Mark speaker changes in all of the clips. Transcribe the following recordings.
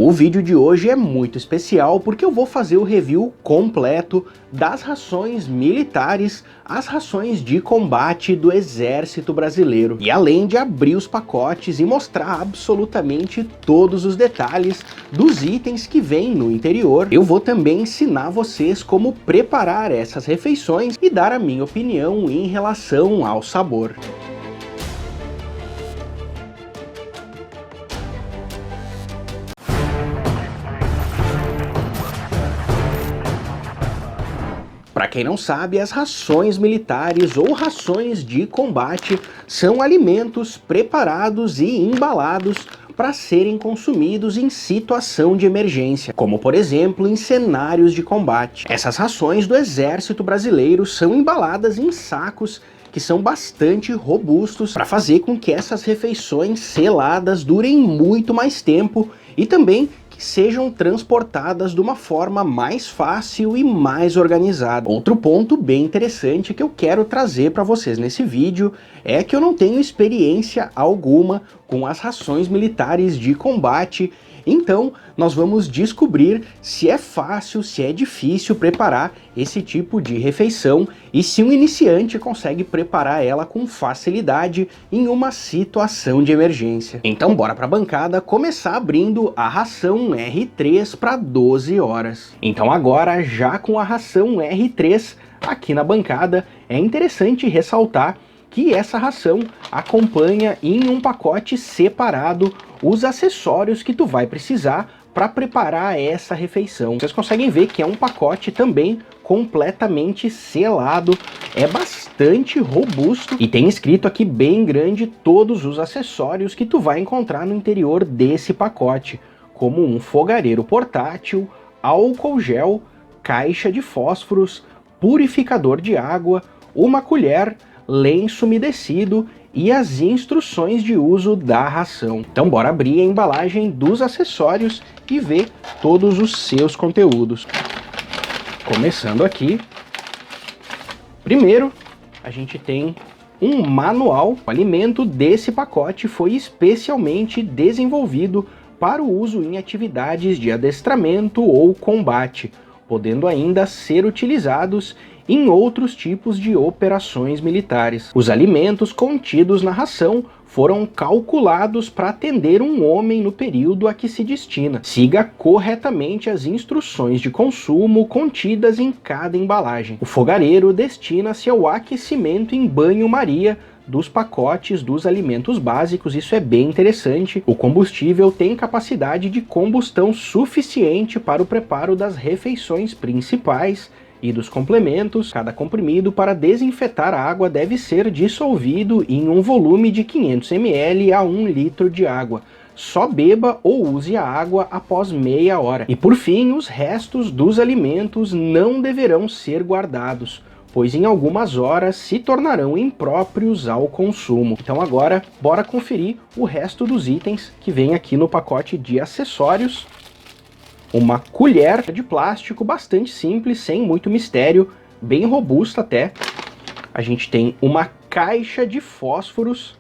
Speaker 1: O vídeo de hoje é muito especial porque eu vou fazer o review completo das rações militares, as rações de combate do Exército Brasileiro. E além de abrir os pacotes e mostrar absolutamente todos os detalhes dos itens que vêm no interior, eu vou também ensinar vocês como preparar essas refeições e dar a minha opinião em relação ao sabor. Para quem não sabe, as rações militares ou rações de combate são alimentos preparados e embalados para serem consumidos em situação de emergência, como por exemplo em cenários de combate. Essas rações do Exército Brasileiro são embaladas em sacos que são bastante robustos para fazer com que essas refeições seladas durem muito mais tempo e também que sejam transportadas de uma forma mais fácil e mais organizada. Outro ponto bem interessante que eu quero trazer para vocês nesse vídeo é que eu não tenho experiência alguma com as rações militares de combate, então nós vamos descobrir se é fácil, se é difícil preparar esse tipo de refeição e se um iniciante consegue preparar ela com facilidade em uma situação de emergência. Então bora para a bancada começar abrindo a ração R3 para 12 horas. Então agora, já com a ração R3 aqui na bancada, é interessante ressaltar que essa ração acompanha em um pacote separado os acessórios que tu vai precisar para preparar essa refeição. Vocês conseguem ver que é um pacote também completamente selado, é bastante robusto e tem escrito aqui bem grande todos os acessórios que tu vai encontrar no interior desse pacote, como um fogareiro portátil, álcool gel, caixa de fósforos, purificador de água, uma colher, lenço umedecido e as instruções de uso da ração. Então bora abrir a embalagem dos acessórios e ver todos os seus conteúdos. Começando aqui, primeiro a gente tem um manual. O alimento desse pacote foi especialmente desenvolvido para o uso em atividades de adestramento ou combate, podendo ainda ser utilizados em outros tipos de operações militares. Os alimentos contidos na ração foram calculados para atender um homem no período a que se destina. Siga corretamente as instruções de consumo contidas em cada embalagem. O fogareiro destina-se ao aquecimento em banho-maria dos pacotes dos alimentos básicos, isso é bem interessante. O combustível tem capacidade de combustão suficiente para o preparo das refeições principais e dos complementos. Cada comprimido para desinfetar a água deve ser dissolvido em um volume de 500 ml a 1 litro de água. Só beba ou use a água após meia hora. E por fim, os restos dos alimentos não deverão ser guardados, pois em algumas horas se tornarão impróprios ao consumo. Então agora, bora conferir o resto dos itens que vem aqui no pacote de acessórios. Uma colher de plástico bastante simples, sem muito mistério, bem robusta até. A gente tem uma caixa de fósforos,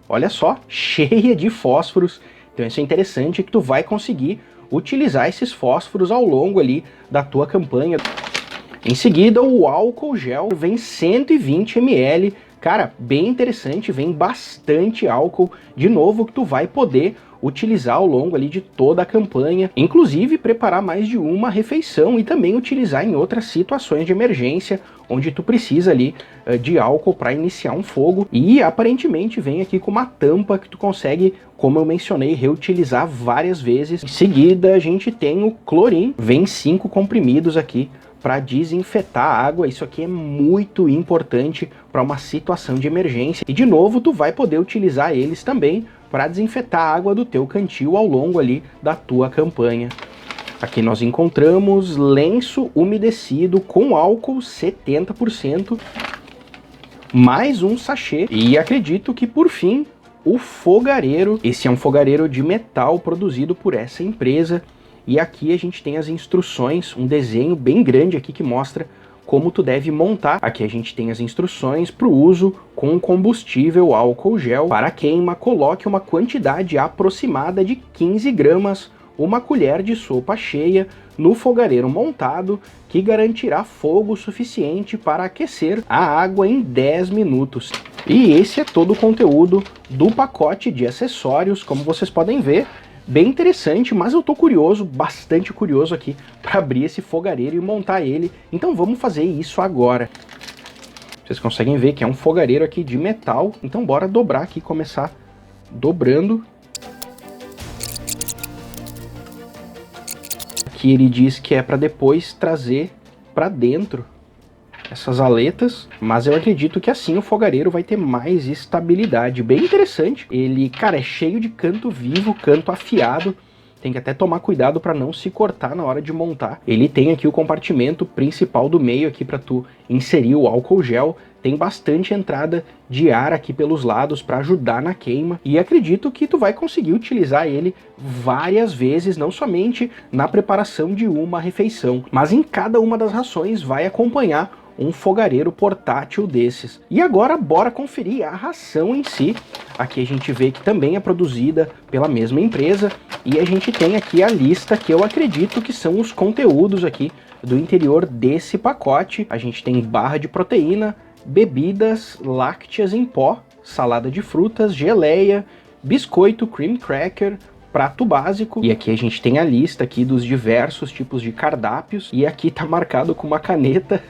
Speaker 1: olha só, cheia de fósforos. Então isso é interessante que tu vai conseguir utilizar esses fósforos ao longo ali da tua campanha. Em seguida, o álcool gel vem 120 ml, cara, bem interessante, vem bastante álcool, de novo, que tu vai poder utilizar ao longo ali de toda a campanha, inclusive preparar mais de uma refeição e também utilizar em outras situações de emergência, onde tu precisa ali de álcool para iniciar um fogo. E aparentemente vem aqui com uma tampa que tu consegue, como eu mencionei, reutilizar várias vezes. Em seguida a gente tem o clorim, vem 5 comprimidos aqui para desinfetar a água. Isso aqui é muito importante para uma situação de emergência. E de novo, tu vai poder utilizar eles também para desinfetar a água do teu cantil ao longo ali da tua campanha. Aqui nós encontramos lenço umedecido com álcool 70%, mais um sachê. E acredito que por fim, o fogareiro. Esse é um fogareiro de metal produzido por essa empresa. E aqui a gente tem as instruções, um desenho bem grande aqui que mostra como tu deve montar. Aqui a gente tem as instruções para o uso com combustível álcool gel. Para queima, coloque uma quantidade aproximada de 15 gramas uma colher de sopa cheia no fogareiro montado, que garantirá fogo suficiente para aquecer a água em 10 minutos. E esse é todo o conteúdo do pacote de acessórios, como vocês podem ver. Bem interessante, mas eu tô curioso, bastante curioso aqui, para abrir esse fogareiro e montar ele. Então vamos fazer isso agora. Vocês conseguem ver que é um fogareiro aqui de metal, então bora dobrar aqui, começar dobrando. Aqui ele diz que é para depois trazer para dentro essas aletas, mas eu acredito que assim o fogareiro vai ter mais estabilidade. Bem interessante. Ele, cara, é cheio de canto vivo, canto afiado. Tem que até tomar cuidado para não se cortar na hora de montar. Ele tem aqui o compartimento principal do meio aqui para tu inserir o álcool gel. Tem bastante entrada de ar aqui pelos lados para ajudar na queima. E acredito que tu vai conseguir utilizar ele várias vezes, não somente na preparação de uma refeição, mas em cada uma das rações vai acompanhar um fogareiro portátil desses. E agora bora conferir a ração em si. Aqui a gente vê que também é produzida pela mesma empresa e a gente tem aqui a lista que eu acredito que são os conteúdos aqui do interior desse pacote. A gente tem barra de proteína, bebidas lácteas em pó, salada de frutas, geleia, biscoito, cream cracker, prato básico. E aqui a gente tem a lista aqui dos diversos tipos de cardápios. E aqui tá marcado com uma caneta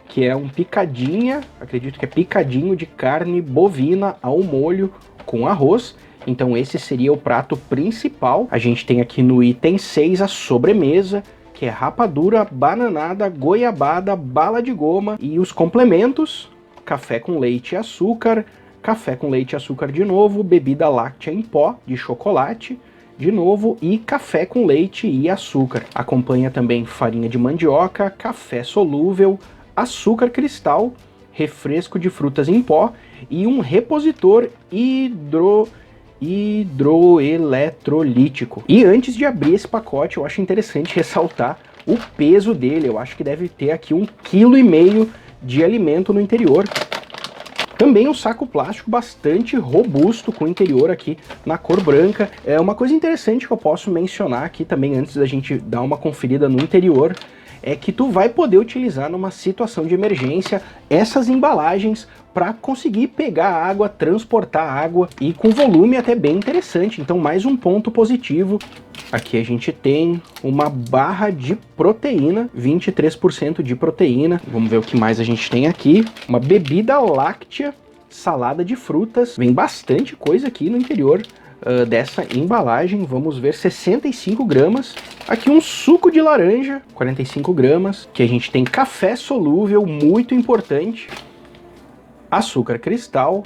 Speaker 1: que é um picadinha, acredito que é picadinho de carne bovina ao molho com arroz. Então esse seria o prato principal. A gente tem aqui no item 6 a sobremesa, que é rapadura, bananada, goiabada, bala de goma e os complementos, café com leite e açúcar, café com leite e açúcar de novo, bebida láctea em pó de chocolate de novo e café com leite e açúcar. Acompanha também farinha de mandioca, café solúvel, açúcar cristal, refresco de frutas em pó e um repositor hidroeletrolítico. E antes de abrir esse pacote, eu acho interessante ressaltar o peso dele. Eu acho que deve ter aqui 1,5 kg de alimento no interior. Também um saco plástico bastante robusto, com o interior aqui na cor branca. É uma coisa interessante que eu posso mencionar aqui também, antes da gente dar uma conferida no interior, é que tu vai poder utilizar numa situação de emergência essas embalagens para conseguir pegar água, transportar água e com volume até bem interessante. Então mais um ponto positivo. Aqui a gente tem uma barra de proteína, 23% de proteína. Vamos ver o que mais a gente tem aqui. Uma bebida láctea, salada de frutas. Vem bastante coisa aqui no interior dessa embalagem. Vamos ver, 65 gramas. Aqui um suco de laranja, 45 gramas. Aqui a gente tem café solúvel, muito importante. Açúcar cristal.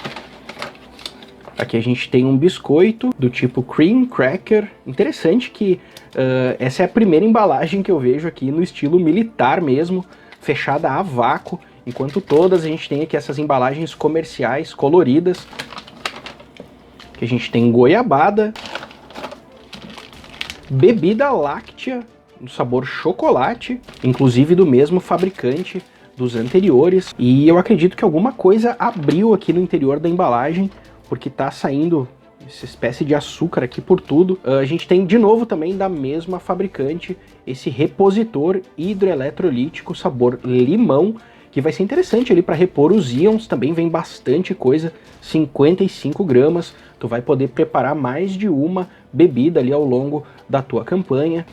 Speaker 1: Aqui a gente tem um biscoito do tipo cream cracker. Interessante que essa é a primeira embalagem que eu vejo aqui no estilo militar mesmo, fechada a vácuo, enquanto todas a gente tem aqui essas embalagens comerciais coloridas. Aqui a gente tem goiabada, bebida láctea no sabor chocolate, inclusive do mesmo fabricante dos anteriores. E eu acredito que alguma coisa abriu aqui no interior da embalagem, porque tá saindo essa espécie de açúcar aqui por tudo. A gente tem de novo também da mesma fabricante esse repositor hidroeletrolítico sabor limão, que vai ser interessante ali para repor os íons. Também vem bastante coisa, 55 gramas. Tu vai poder preparar mais de uma bebida ali ao longo da tua campanha.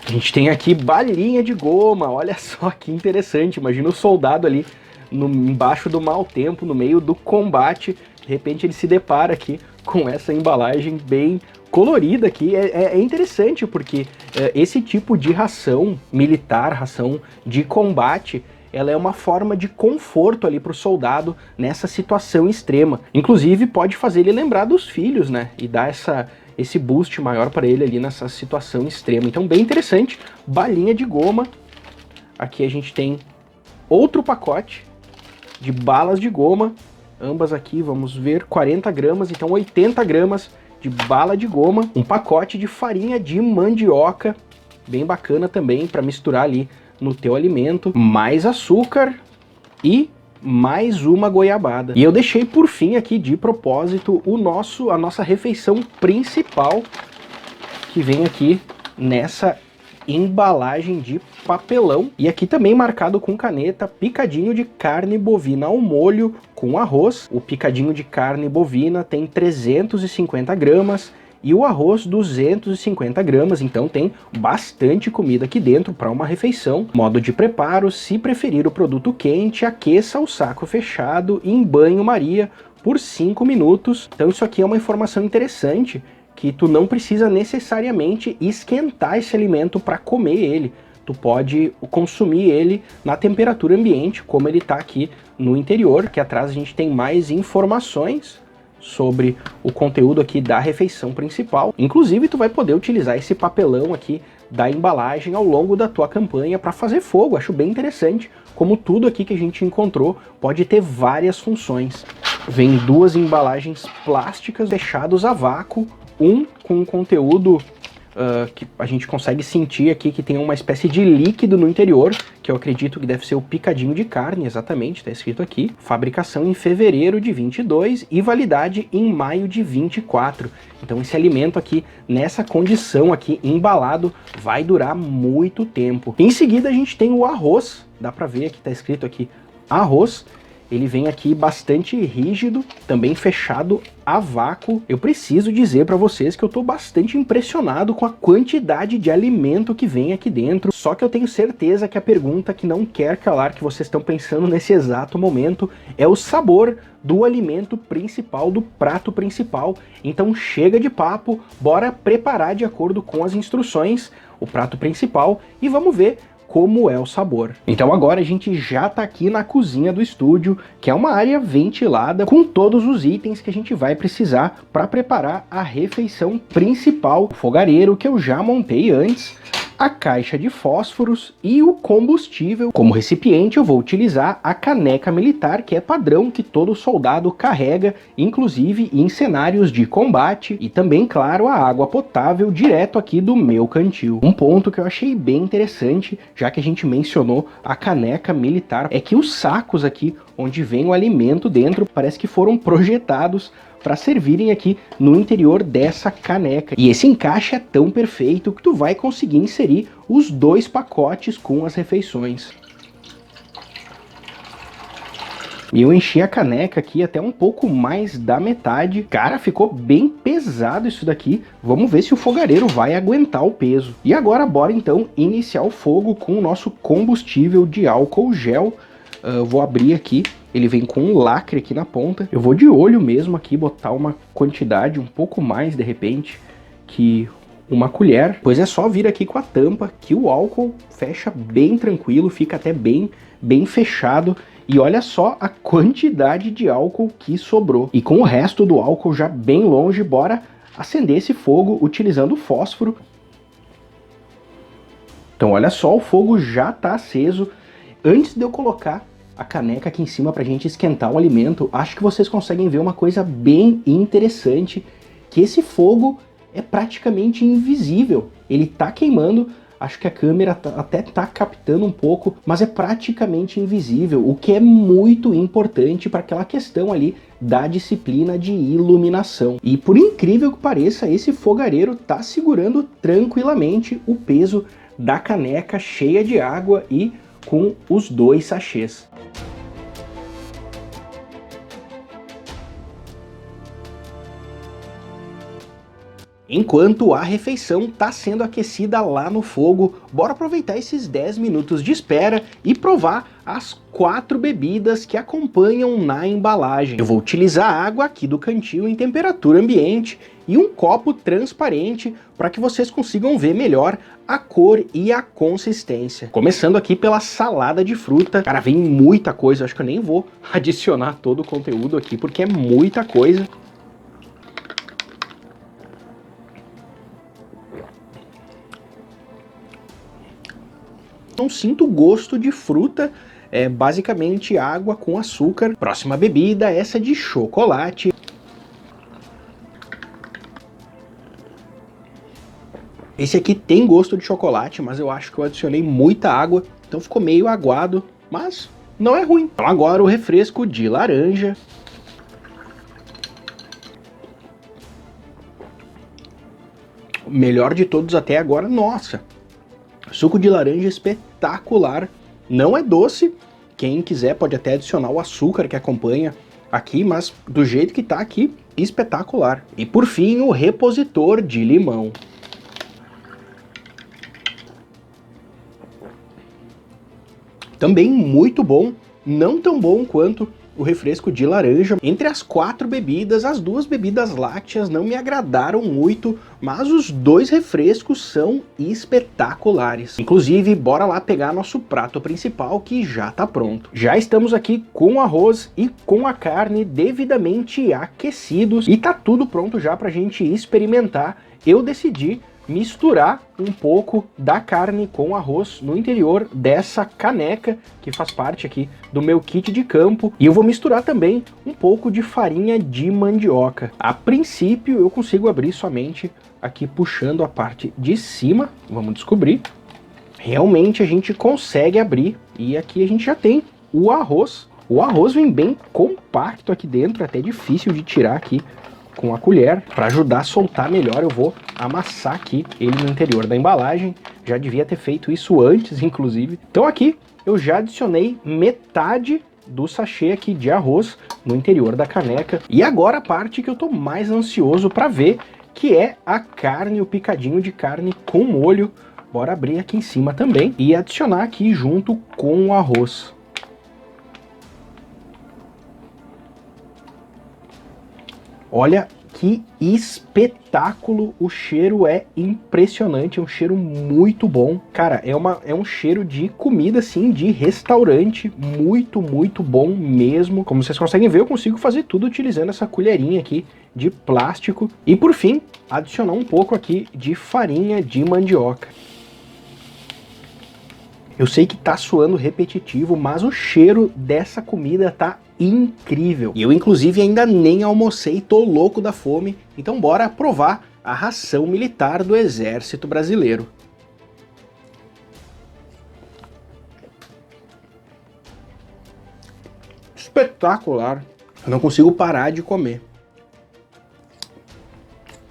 Speaker 1: A gente tem aqui balinha de goma, olha só que interessante. Imagina o soldado ali embaixo do mau tempo, no meio do combate. De repente ele se depara aqui com essa embalagem bem colorida aqui. É interessante porque esse tipo de ração militar, ração de combate, ela é uma forma de conforto ali para o soldado nessa situação extrema. Inclusive pode fazer ele lembrar dos filhos, né? E dar esse boost maior para ele ali nessa situação extrema. Então bem interessante. Balinha de goma. Aqui a gente tem outro pacote de balas de goma. Ambas aqui, vamos ver, 40 gramas, então 80 gramas de bala de goma. Um pacote de farinha de mandioca, bem bacana também para misturar ali no teu alimento. Mais açúcar e mais uma goiabada. E eu deixei por fim aqui de propósito a nossa refeição principal, que vem aqui nessa embalagem de papelão. E aqui também marcado com caneta, picadinho de carne bovina ao molho com arroz. O picadinho de carne bovina tem 350 gramas e o arroz 250 gramas, então tem bastante comida aqui dentro para uma refeição. Modo de preparo: se preferir o produto quente, aqueça o saco fechado em banho-maria por 5 minutos. Então isso aqui é uma informação interessante, que tu não precisa necessariamente esquentar esse alimento para comer ele. Tu pode consumir ele na temperatura ambiente, como ele está aqui no interior. Aqui atrás a gente tem mais informações sobre o conteúdo aqui da refeição principal. Inclusive, tu vai poder utilizar esse papelão aqui da embalagem ao longo da tua campanha para fazer fogo. Acho bem interessante como tudo aqui que a gente encontrou pode ter várias funções. Vem duas embalagens plásticas fechadas a vácuo, um com conteúdo que a gente consegue sentir aqui que tem uma espécie de líquido no interior, que eu acredito que deve ser o picadinho de carne, exatamente, está escrito aqui. Fabricação em fevereiro de 22 e validade em maio de 24. Então esse alimento aqui, nessa condição aqui, embalado, vai durar muito tempo. Em seguida a gente tem o arroz, dá para ver que está escrito aqui arroz. Ele vem aqui bastante rígido, também fechado a vácuo. Eu preciso dizer para vocês que eu estou bastante impressionado com a quantidade de alimento que vem aqui dentro. Só que eu tenho certeza que a pergunta que não quer calar, que vocês estão pensando nesse exato momento, é o sabor do alimento principal, do prato principal. Então chega de papo, bora preparar de acordo com as instruções o prato principal e vamos ver como é o sabor. Então agora a gente já tá aqui na cozinha do estúdio, que é uma área ventilada com todos os itens que a gente vai precisar para preparar a refeição principal. O fogareiro que eu já montei antes, a caixa de fósforos e o combustível. Como recipiente eu vou utilizar a caneca militar, que é padrão que todo soldado carrega, inclusive em cenários de combate, e também, claro, a água potável direto aqui do meu cantil. Um ponto que eu achei bem interessante, já que a gente mencionou a caneca militar, é que os sacos aqui onde vem o alimento dentro parece que foram projetados para servirem aqui no interior dessa caneca. E esse encaixe é tão perfeito que tu vai conseguir inserir os dois pacotes com as refeições. E eu enchi a caneca aqui até um pouco mais da metade. Cara, ficou bem pesado isso daqui. Vamos ver se o fogareiro vai aguentar o peso. E agora bora então iniciar o fogo com o nosso combustível de álcool gel. Vou abrir aqui. Ele vem com um lacre aqui na ponta. Eu vou de olho mesmo aqui, botar uma quantidade um pouco mais, de repente, que uma colher. Pois é só vir aqui com a tampa, que o álcool fecha bem tranquilo, fica até bem fechado. E olha só a quantidade de álcool que sobrou. E com o resto do álcool já bem longe, bora acender esse fogo utilizando o fósforo. Então olha só, o fogo já está aceso. Antes de eu colocar a caneca aqui em cima pra gente esquentar o alimento, acho que vocês conseguem ver uma coisa bem interessante, que esse fogo é praticamente invisível. Ele tá queimando, acho que a câmera até tá captando um pouco, mas é praticamente invisível, o que é muito importante para aquela questão ali da disciplina de iluminação. E por incrível que pareça, esse fogareiro tá segurando tranquilamente o peso da caneca cheia de água e com os dois sachês. Enquanto a refeição está sendo aquecida lá no fogo, bora aproveitar esses 10 minutos de espera e provar as 4 bebidas que acompanham na embalagem. Eu vou utilizar a água aqui do cantil em temperatura ambiente e um copo transparente para que vocês consigam ver melhor a cor e a consistência. Começando aqui pela salada de fruta. Cara, vem muita coisa, acho que eu nem vou adicionar todo o conteúdo aqui porque é muita coisa. Não sinto gosto de fruta, é basicamente água com açúcar. Próxima bebida, essa de chocolate. Esse aqui tem gosto de chocolate, mas eu acho que eu adicionei muita água, então ficou meio aguado, mas não é ruim. Então agora o refresco de laranja. Melhor de todos até agora, nossa. Suco de laranja espetacular. Não é doce. Quem quiser pode até adicionar o açúcar que acompanha aqui, mas do jeito que tá aqui, espetacular. E por fim, o repositor de limão. Também muito bom, não tão bom quanto o refresco de laranja. Entre as 4 bebidas, as 2 bebidas lácteas não me agradaram muito, mas os 2 refrescos são espetaculares. Inclusive, bora lá pegar nosso prato principal que já tá pronto. Já estamos aqui com o arroz e com a carne devidamente aquecidos e tá tudo pronto já pra gente experimentar. Eu decidi misturar um pouco da carne com arroz no interior dessa caneca que faz parte aqui do meu kit de campo, e eu vou misturar também um pouco de farinha de mandioca. A princípio eu consigo abrir somente aqui puxando a parte de cima, vamos descobrir. Realmente a gente consegue abrir e aqui a gente já tem o arroz. O arroz vem bem compacto aqui dentro, até difícil de tirar aqui com a colher. Para ajudar a soltar melhor, eu vou amassar aqui ele no interior da embalagem. Já devia ter feito isso antes, inclusive. Então aqui eu já adicionei metade do sachê aqui de arroz no interior da caneca. E agora a parte que eu tô mais ansioso para ver, que é a carne, o picadinho de carne com molho. Bora abrir aqui em cima também e adicionar aqui junto com o arroz. Olha que espetáculo, o cheiro é impressionante, é um cheiro muito bom. Cara, é um cheiro de comida, assim, de restaurante, muito, muito bom mesmo. Como vocês conseguem ver, eu consigo fazer tudo utilizando essa colherinha aqui de plástico. E por fim, adicionar um pouco aqui de farinha de mandioca. Eu sei que tá soando repetitivo, mas o cheiro dessa comida tá incrível. E eu, inclusive, ainda nem almocei, tô louco da fome. Então bora provar a ração militar do Exército Brasileiro. Espetacular. Eu não consigo parar de comer.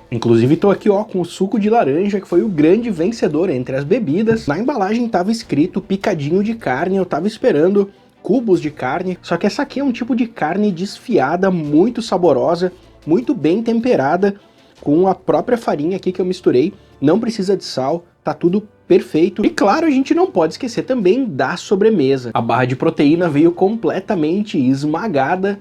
Speaker 1: Inclusive tô aqui ó com o suco de laranja, que foi o grande vencedor entre as bebidas. Na embalagem tava escrito picadinho de carne, eu tava esperando cubos de carne, só que essa aqui é um tipo de carne desfiada, muito saborosa, muito bem temperada, com a própria farinha aqui que eu misturei, não precisa de sal, tá tudo perfeito. E claro, a gente não pode esquecer também da sobremesa. A barra de proteína veio completamente esmagada.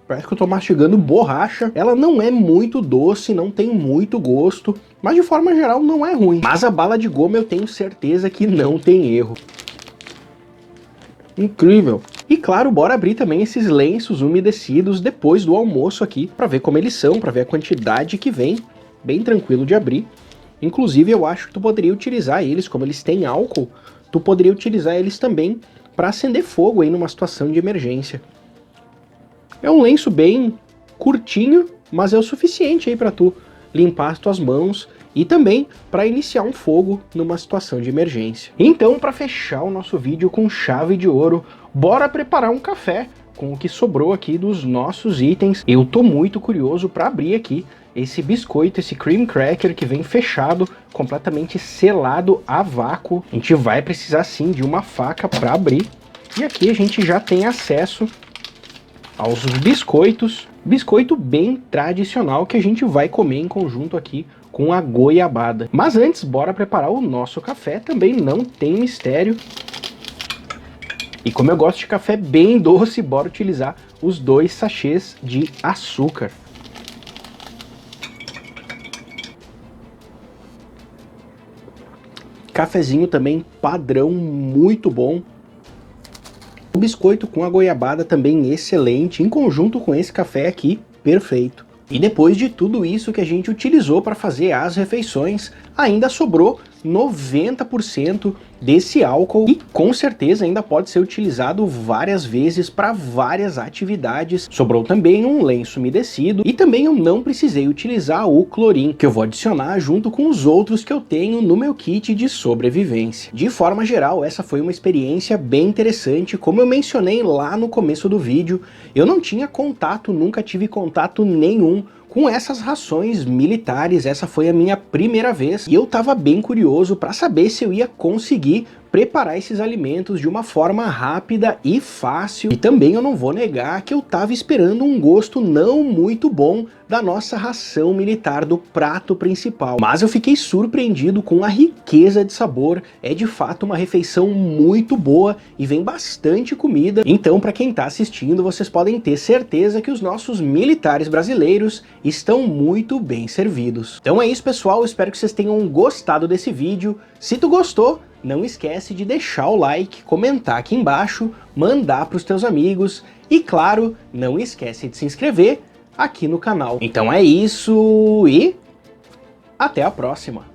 Speaker 1: Parece que eu tô mastigando borracha. Ela não é muito doce, não tem muito gosto, mas de forma geral não é ruim. Mas a bala de goma eu tenho certeza que não tem erro. Incrível! E claro, bora abrir também esses lenços umedecidos depois do almoço aqui, pra ver como eles são, pra ver a quantidade que vem. Bem tranquilo de abrir. Inclusive eu acho que tu poderia utilizar eles, como eles têm álcool, tu poderia utilizar eles também pra acender fogo aí numa situação de emergência. É um lenço bem curtinho, mas é o suficiente aí para tu limpar as tuas mãos e também para iniciar um fogo numa situação de emergência. Então, para fechar o nosso vídeo com chave de ouro, bora preparar um café com o que sobrou aqui dos nossos itens. Eu tô muito curioso para abrir aqui esse biscoito, esse cream cracker que vem fechado, completamente selado a vácuo. A gente vai precisar sim de uma faca para abrir. E aqui a gente já tem acesso aos biscoitos, biscoito bem tradicional que a gente vai comer em conjunto aqui com a goiabada. Mas antes, bora preparar o nosso café, também não tem mistério. E como eu gosto de café bem doce, bora utilizar os 2 sachês de açúcar. Cafezinho também padrão, muito bom. O biscoito com a goiabada também excelente, em conjunto com esse café aqui, perfeito. E depois de tudo isso que a gente utilizou para fazer as refeições, ainda sobrou 90% desse álcool e com certeza ainda pode ser utilizado várias vezes para várias atividades. Sobrou também um lenço umedecido e também eu não precisei utilizar o clorim, que eu vou adicionar junto com os outros que eu tenho no meu kit de sobrevivência. De forma geral, essa foi uma experiência bem interessante. Como eu mencionei lá no começo do vídeo, eu não tinha contato, nunca tive contato nenhum com essas rações militares. Essa foi a minha primeira vez e eu estava bem curioso para saber se eu ia conseguir preparar esses alimentos de uma forma rápida e fácil. E também eu não vou negar que eu estava esperando um gosto não muito bom da nossa ração militar, do prato principal. Mas eu fiquei surpreendido com a riqueza de sabor. É de fato uma refeição muito boa e vem bastante comida. Então, para quem está assistindo, vocês podem ter certeza que os nossos militares brasileiros estão muito bem servidos. Então é isso, pessoal. Espero que vocês tenham gostado desse vídeo. Se tu gostou, não esquece de deixar o like, comentar aqui embaixo, mandar para os teus amigos e, claro, não esquece de se inscrever aqui no canal. Então é isso e até a próxima!